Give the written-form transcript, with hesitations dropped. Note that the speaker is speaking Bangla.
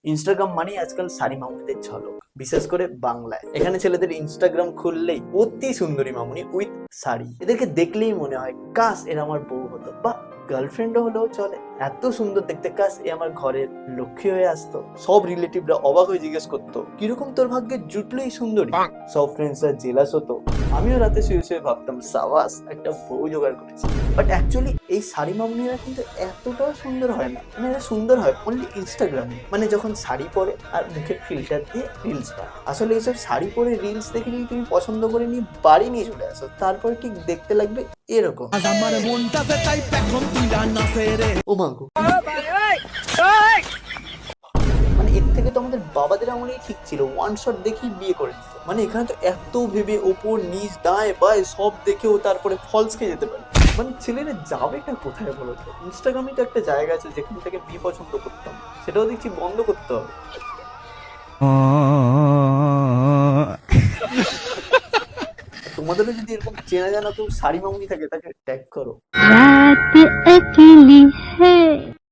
ইনস্টাগ্রাম মানেই আজকাল শাড়ি মামুনিদের ঝলক, বিশেষ করে বাংলায়। এখানে ছেলেদের ইনস্টাগ্রাম খুললেই অতি সুন্দরী মামুনি উইথ শাড়ি। এদেরকে দেখলেই মনে হয় কাশ এরা আমার বউ হতো বা গার্লফ্রেন্ডও হলেও চলে। এত সুন্দর দেখতে, কাশ এ আমার ঘরের লক্ষ্মী হয়ে আসতো। সব রিলেটিভরা অবাক হয়ে জিজ্ঞেস করতো, কিরকম তোর ভাগ্যে জুটলো এই সুন্দরী। সব ফ্রেন্ডসরা জেলাস হতো। আমিও রাতে শুয়ে শুয়ে ভাবতাম, সাবাস একটা বউ জোগাড় করেছি। বাট অ্যাকচুয়ালি এই শাড়ি মামুনিরা কিন্তু এতটাও সুন্দর হয় না। মানে এরা সুন্দর হয় অনলি ইনস্টাগ্রামে, মানে যখন শাড়ি পরে আর মুখের ফিল্টার দিয়ে রিলস বানায়। আসলে এইসব শাড়ি পরে রিলস দেখে যদি তুমি পছন্দ করে নিয়ে বাড়ি নিয়ে চলে আসো, তারপরে ঠিক দেখতে লাগবে এরকম। ও মাগো, মানে এর থেকে তো আমাদের বাবাদের আমলেই ঠিক ছিল, ওয়ান শট দেখেই বিয়ে করে দিত। মানে এখানে তো এত ভেবে ওপর নিচ দায় বায় সব দেখেও তারপরে ফলস খেয়ে যেতে পারে। মানে ছেলেরা যাবে না কোথায় বলো তো? ইনস্টাগ্রামে তো একটা জায়গা আছে যেখান থেকে বিয়ে পছন্দ করতাম, সেটাও দেখছি বন্ধ করতে হবে। তোমাদেরও যদি এরকম চেনা জানা কেউ শাড়ি মামুনি থাকে, তাকে ট্যাগ করো। रात अकेली है